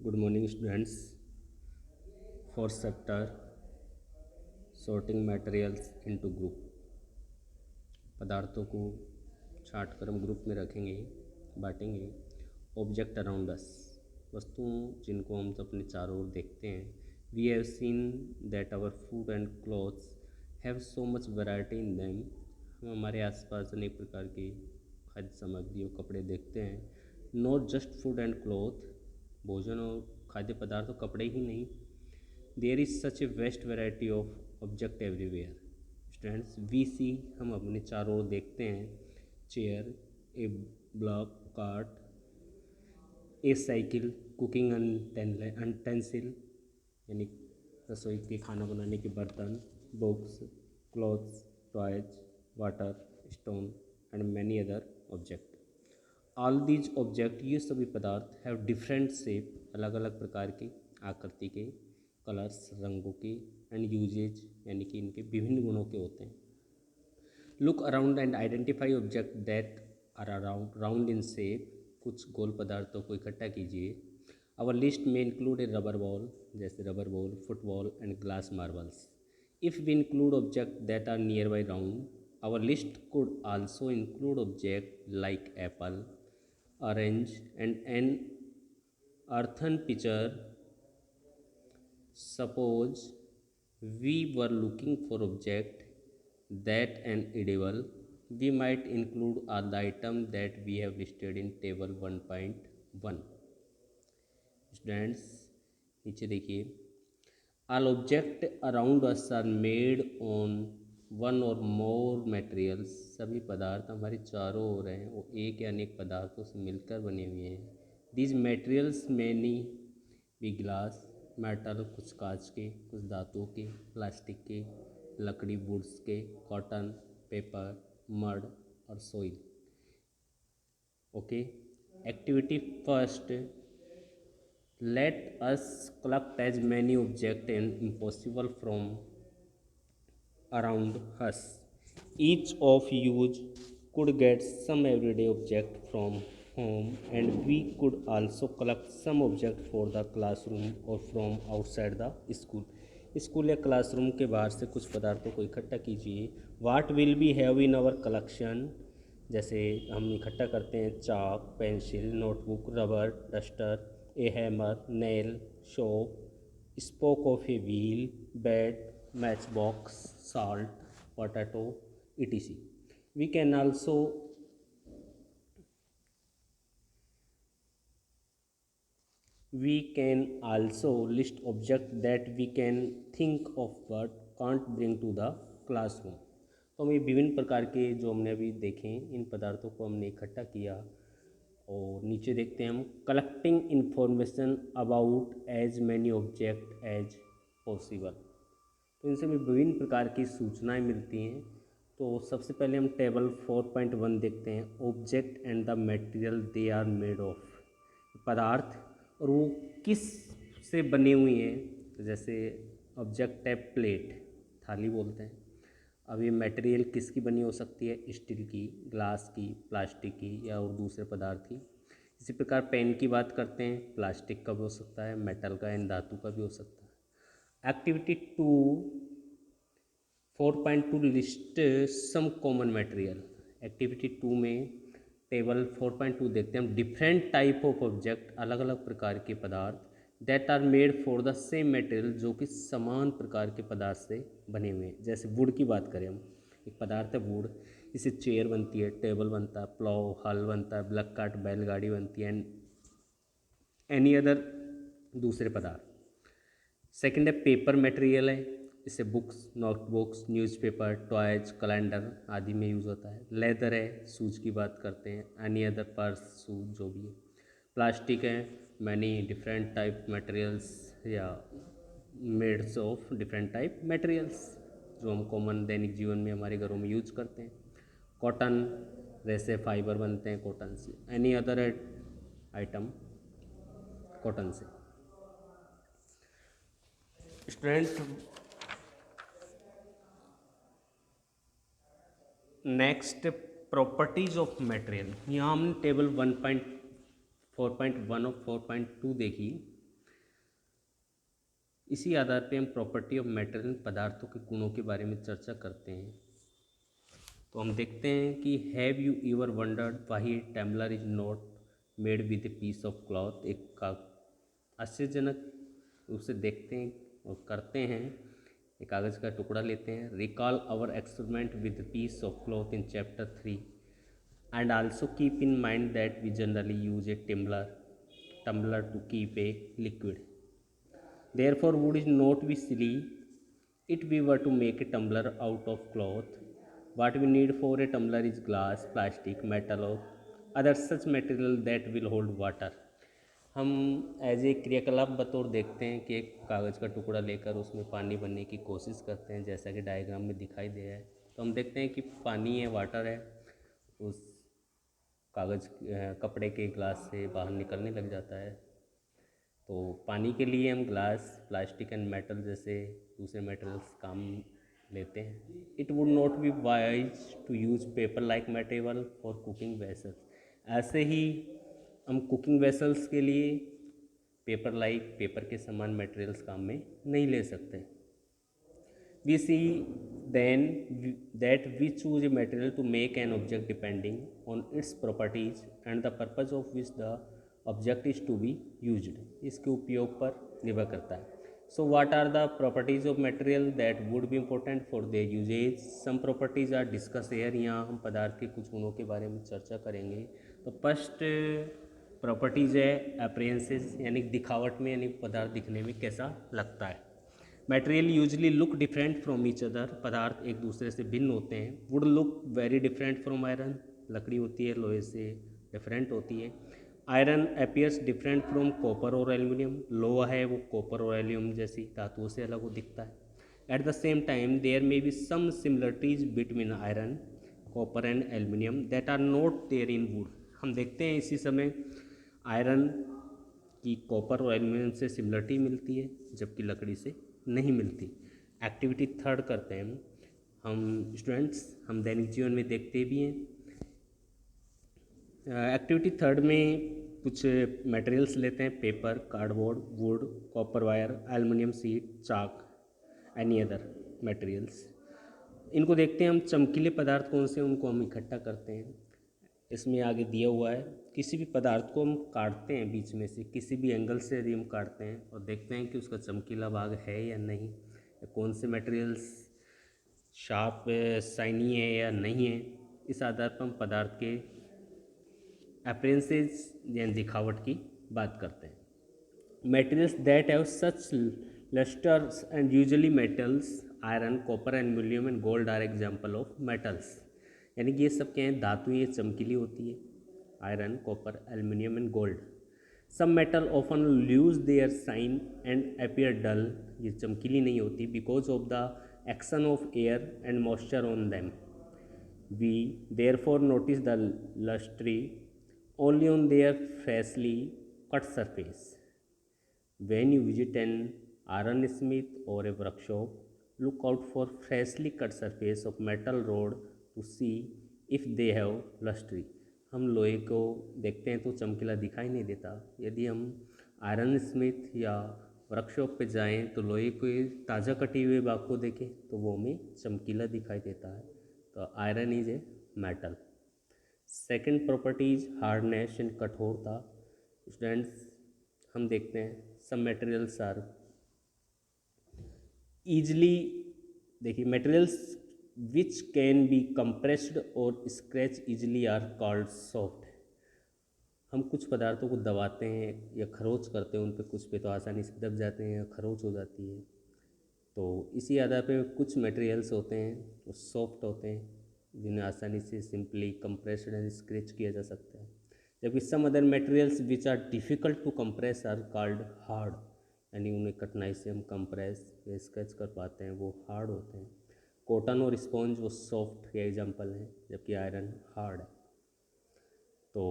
Good morning, students. Fourth chapter, sorting materials into group. पदार्थों को छाट कर हम ग्रुप में रखेंगे, बांटेंगे. ऑब्जेक्ट अराउंड अस, वस्तुओं जिनको हम अपने चारों ओर देखते हैं. We have seen that our food and clothes have so much variety in them. हम हमारे आसपास अनेक प्रकार की खाद्य सामग्री और कपड़े देखते हैं. Not just food and cloth, भोजन और खाद्य पदार्थ और कपड़े ही नहीं. There is such a vast variety of object everywhere. Students, we see, हम अपने चारों ओर देखते हैं. Chair, a block cart, a cycle, cooking utensil यानी रसोई के खाना बनाने के बर्तन, books, clothes, toys, water, stone and many other object. All these object, ये सभी पदार्थ हैव डिफरेंट शेप, अलग अलग प्रकार के आकृति के, कलर्स, रंगों के, एंड यूजेज यानी कि इनके विभिन्न गुणों के होते हैं. Look around and identify object that are around round in shape. कुछ गोल पदार्थों को इकट्ठा कीजिए. आवर लिस्ट में इंक्लूड ए रबर बॉल, जैसे rubber ball, football and glass marbles. If we include object that are near by round, our list could also include object like apple, orange and an earthen pitcher. Suppose we were looking for object that an edible, we might include all the item that we have listed in table 1.1. Students, नीचे देखिए. All object around us are made on one और मोर materials. सभी पदार्थ हमारे चारों ओर हैं, वो एक या अनेक पदार्थों से मिलकर बने हुए हैं. दीज मटेरियल्स मैनी भी ग्लास, मेटल, कुछ कांच के, कुछ धातुओं के, प्लास्टिक के, लकड़ी, वुड्स के, कॉटन, पेपर, मड और soil. Okay. Activity first, let us collect as many objects as possible from around us. Each of you could get some everyday object from home, and we could also collect some object for the classroom or from outside the school. School या classroom के बाहर से कुछ पदार्थों को इकट्ठा कीजिए. What will be have in our collection, जैसे हम इकट्ठा करते हैं chalk, pencil, notebook, rubber, duster, a hammer, nail, shop, spoke of a wheel, bat, match box, salt, potato, etc. We can also list objects that we can think of but can't bring to the classroom. तो हम ये विभिन्न प्रकार के जो हमने अभी देखे इन पदार्थों को हमने इकट्ठा किया. और नीचे देखते हैं हम, collecting information about as many object as possible. तो इनसे भी विभिन्न प्रकार की सूचनाएं मिलती हैं. तो सबसे पहले हम टेबल 4.1 देखते हैं. Object and the material they are made of. पदार्थ और वो किस से बने हुए हैं. तो जैसे ऑब्जेक्ट है प्लेट, थाली बोलते हैं. अब ये मटेरियल किसकी बनी हो सकती है, स्टील की, ग्लास की, प्लास्टिक की या और दूसरे पदार्थ की. इसी प्रकार पेन की बात करते हैं, प्लास्टिक का भी हो सकता है, मेटल का एंड धातु का भी हो सकता है. Activity 2 4.2 list some common material. Activity 2 में टेबल 4.2 देखते हैं हम. डिफरेंट टाइप ऑफ ऑब्जेक्ट, अलग अलग प्रकार के पदार्थ, that are made for the same material, जो कि समान प्रकार के पदार्थ से बने हुए हैं. जैसे वुड की बात करें हम, एक पदार्थ है वुड, इससे चेयर बनती है, टेबल बनता है, प्लाव, हल बनता है, ब्लैक कार्ट, बैलगाड़ी बनती है, एंड एनी अदर दूसरे पदार्थ. सेकेंड है पेपर मटेरियल है, इससे books, notebooks, newspaper, toys, calendar आदि में यूज़ होता है. लेदर है, शूज की बात करते हैं, एनी अदर पर्स, शूज जो भी है. प्लास्टिक है, मैनी डिफरेंट टाइप मटेरियल्स या made of different type materials जो हम कॉमन दैनिक जीवन में हमारे घरों में यूज करते हैं. कॉटन, वैसे फाइबर बनते हैं कॉटन से. एनी अदर आइटम कॉटन से. Student, next properties of material. यहाँ हमने टेबल 1.4.1 और 4.2 देखी. इसी आधार पे हम प्रॉपर्टी ऑफ मेटेरियल पदार्थों के गुणों के बारे में चर्चा करते हैं। तो हम देखते हैं कि have you ever wondered why tumbler is not made with a piece of cloth. एक आश्चर्यजनक उसे देखते हैं और करते हैं, एक कागज़ का टुकड़ा लेते हैं। Recall our experiment with piece of cloth in chapter 3 and also keep in mind that we generally use a tumbler to keep a liquid. Therefore, would it not be silly if we were to make a tumbler out of cloth? What we need for a tumbler is glass, plastic, metal or other such material that will hold water. हम as a क्रियाकलाप बतौर देखते हैं कि एक कागज़ का टुकड़ा लेकर उसमें पानी भरने की कोशिश करते हैं, जैसा कि डायग्राम में दिखाई दे रहा है। तो हम देखते हैं कि पानी है, वाटर है, उस कागज़ कपड़े के ग्लास से बाहर निकलने लग जाता है। तो पानी के लिए हम ग्लास, प्लास्टिक एंड मेटल जैसे दूसरे मटेरियल्स काम लेते हैं। It would not be wise to use paper like material for cooking vessels. ऐसे ही हम कुकिंग वेसल्स के लिए पेपर के समान मटेरियल्स काम में नहीं ले सकते। We see then that we choose a material to make an object depending on its properties and the purpose of which the object is to be used. इसके उपयोग पर निर्भर करता है। So what are the properties of material that would be important for their usage? Some properties are discussed here. यहाँ हम पदार्थ के कुछ गुणों के बारे में चर्चा करेंगे। तो फर्स्ट प्रॉपर्टीज़ है अपीयरेंसेस, यानी दिखावट में, यानी पदार्थ दिखने में कैसा लगता है। Material usually look different from each other, पदार्थ एक दूसरे से भिन्न होते हैं। Would look very different from iron, लकड़ी होती है लोहे से डिफरेंट होती है। Iron appears different from copper और एल्यूमिनियम, लोहा है वो कॉपर और एल्यूमिनियम जैसी धातुओं से अलग हो दिखता है। At the same time there may be some similarities between iron, copper and aluminium that are not there in wood. हम देखते हैं इसी समय आयरन की कॉपर और एल्यूमिनियम से सिमिलरिटी मिलती है, जबकि लकड़ी से नहीं मिलती। एक्टिविटी थर्ड करते हैं हम स्टूडेंट्स, हम दैनिक जीवन में देखते भी हैं। एक्टिविटी थर्ड में कुछ मटेरियल्स लेते हैं, paper, cardboard, wood, copper wire, aluminium sheet, chalk, any other materials. इनको देखते हैं हम। चमकीले पदार्थ कौन से, उनको हम इकट्ठा करते हैं। इसमें आगे दिया हुआ है, किसी भी पदार्थ को हम काटते हैं बीच में से, किसी भी एंगल से यदि हम काटते हैं और देखते हैं कि उसका चमकीला भाग है या नहीं, या कौन से मटेरियल्स शार्प शाइनी है या नहीं है, इस आधार पर हम पदार्थ के अपीयरेंसेस यानी दिखावट की बात करते हैं। Materials that have such lustres and usually metals, iron, copper, aluminium and gold are example of metals. यानी कि ये सब क्या है, धातु, ये चमकीली होती है, iron, copper, aluminium and gold. Some metal often lose their shine and appear dull, ये चमकीली नहीं होती because of the action of air and moisture on them. We therefore notice the lustre only on their freshly cut surface. When you visit an ironsmith or a workshop, look out for freshly cut surface of metal rod to see if they have luster. हम लोहे को देखते हैं तो चमकीला दिखाई नहीं देता। यदि हम आयरन स्मिथ या वर्कशॉप पे जाएं तो लोहे के ताज़ा कटे हुए भाग को देखें तो वो हमें चमकीला दिखाई देता है। तो iron is a metal. Second property is hardness and कठोरता। स्टूडेंट्स, हम देखते हैं some materials are easily, देखिए materials which can be compressed or scratched easily are called soft। हम कुछ पदार्थों को दबाते हैं या खरोच करते हैं उन पे, कुछ पे तो आसानी से दब जाते हैं या खरोच हो जाती है। तो इसी आधार पे कुछ मटेरियल्स होते हैं वो सॉफ्ट होते हैं, जिन्हें आसानी से सिंपली कंप्रेस्ड एंड स्क्रैच किया जा सकता है। जबकि some other materials which are difficult to compress are called hard, यानी उन्हें कठिनाई से हम कंप्रेस या स्केच कर पाते हैं, वो हार्ड होते हैं। कॉटन और स्पॉन्ज वो सॉफ्ट के एग्जांपल हैं, जबकि आयरन हार्ड है। तो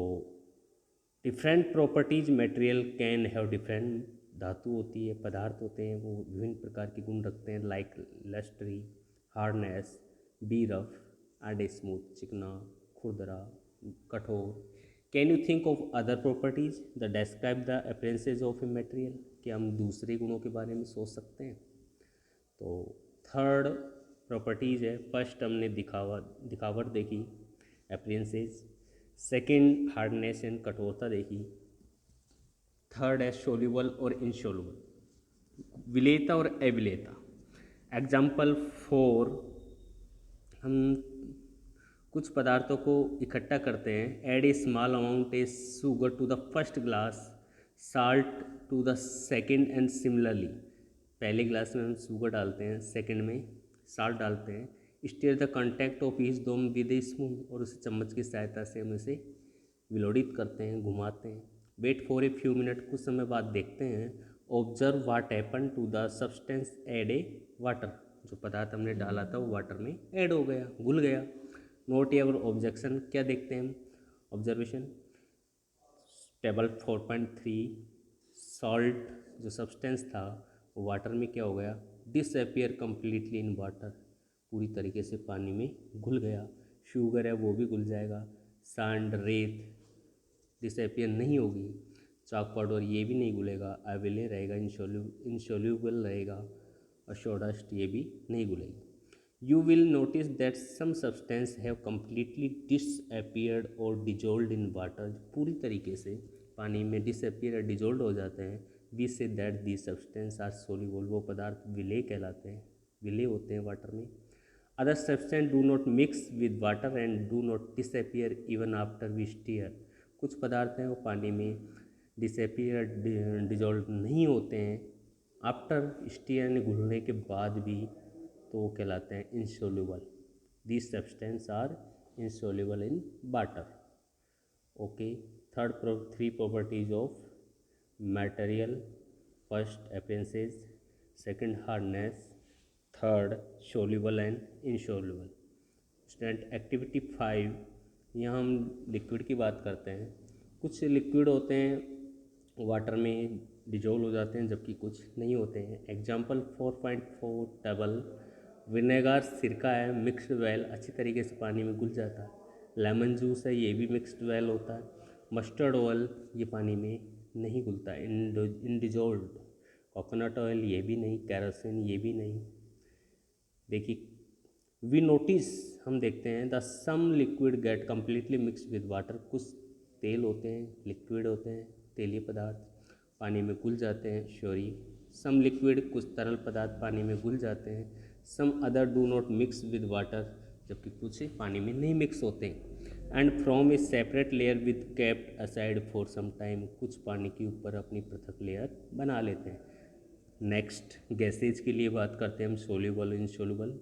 different properties material can have different, धातु होती है, पदार्थ होते हैं, वो विभिन्न प्रकार के गुण रखते हैं, like lustre, hardness, be rough and smooth, चिकना, खुरदरा, कठोर, can you think of other properties the describe the appearances of a material, क्या हम दूसरे गुणों के बारे में सोच सकते हैं? तो थर्ड प्रॉपर्टीज़ है, फर्स्ट हमने दिखावट देखी, अपीयरेंसेज। सेकंड हार्डनेस एंड कठोरता देखी। थर्ड है सोल्यूबल और इनसोल्यूबल, विलेयता और अविलेयता। एग्जाम्पल 4, हम कुछ पदार्थों को इकट्ठा करते हैं। Add a small amount a sugar to the first glass, salt to the second and similarly. पहले ग्लास में हम शुगर डालते हैं, सेकंड में साल्ट डालते हैं। Stir the contact of each them with a spoon, और उसे चम्मच की सहायता से हम इसे विलोड़ित करते हैं, घुमाते हैं। Wait for a few minute, कुछ समय बाद देखते हैं। Observe what happen to the substance add a water, जो पदार्थ हमने डाला था वो वाटर में ऐड हो गया, घुल गया। नोट योर ऑब्जेक्शन, क्या देखते हैं हम? ऑब्जर्वेशन टेबल 4.3, सॉल्ट जो सब्सटेंस था वो वाटर में क्या हो गया? डिसअपियर कम्प्लीटली इन वाटर, पूरी तरीके से पानी में घुल गया। शुगर है वो भी घुल जाएगा। सैंड, रेत डिसअपियर नहीं होगी। चॉक पाउडर ये भी नहीं घुलेगा, अवेले रहेगा, इंसोल्यूबल रहेगा। और सोडास्ट ये भी नहीं घुलेगी। You will notice that some substance have completely disappeared or dissolved in water, पूरी तरीके से पानी में disappear या dissolved हो जाते हैं। We say that these substances are soluble, वो पदार्थ विलेय कहलाते हैं, विलेय होते हैं वाटर में। Other substances do not mix with water and do not disappear even after we stir, कुछ पदार्थ हैं वो पानी में disappear dissolved नहीं होते हैं आफ्टर स्टीयर यानी घुलने के बाद भी, तो वो कहलाते हैं insoluble. These substance are insoluble in water. Okay, three properties of material, first appearances, second hardness, third soluble and insoluble. Student activity 5, यहाँ हम लिक्विड की बात करते हैं। कुछ लिक्विड होते हैं वाटर में डिजोल्व हो जाते हैं, जबकि कुछ नहीं होते हैं। एग्जाम्पल 4.4 टेबल, विनेगर सिरका है, मिक्स्ड वेल, अच्छी तरीके से पानी में घुल जाता है। लेमन जूस है, ये भी मिक्स्ड वेल होता है। मस्टर्ड ऑयल ये पानी में नहीं घुलता, इनडिजोल्व। कोकोनट ऑयल ये भी नहीं, कैरोसिन ये भी नहीं। देखिए, वी नोटिस, हम देखते हैं, the some liquid get completely mix with water, कुछ तेल होते हैं, लिक्विड होते हैं, तेलीय पदार्थ पानी में घुल जाते हैं, श्योरी। सम लिक्विड, कुछ तरल पदार्थ पानी में घुल जाते हैं। Some other do not mix with water, जबकि कुछ पानी में नहीं मिक्स होते हैं। And from a separate layer with kept aside for some time, कुछ पानी के ऊपर अपनी पृथक लेयर बना लेते हैं। नेक्स्ट गैसेज की लिए बात करते हैं हम, soluble insoluble.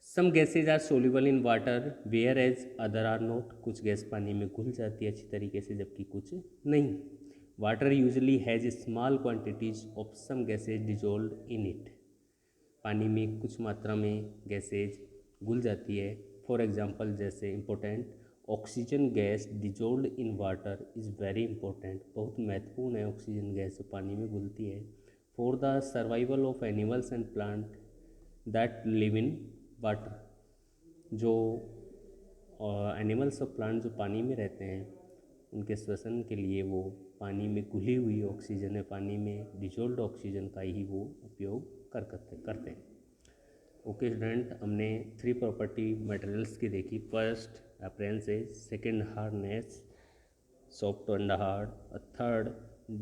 Some gases are soluble in water whereas other are not, कुछ गैस पानी में घुल जाती है अच्छी तरीके से, जबकि कुछ नहीं। Water usually has small quantities of some gases dissolve in it, पानी में कुछ मात्रा में गैसेज घुल जाती है। फॉर एग्जांपल, जैसे important, oxygen gas dissolve in water is very important, बहुत महत्वपूर्ण है ऑक्सीजन गैस जो पानी में घुलती है। For the survival of animals and plant that live in water, जो एनिमल्स और प्लांट जो पानी में रहते हैं उनके श्वसन के लिए वो पानी में घुली हुई ऑक्सीजन है, पानी में डिजोल्ड ऑक्सीजन का ही वो उपयोग करते हैं। ओके स्टूडेंट, हमने 3 प्रॉपर्टी मटेरियल्स की देखी। First appearances, second hardness, soft and hard, third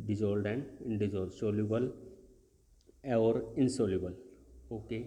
dissolved and indissolved, soluble और इनसोल्यूबल। ओके।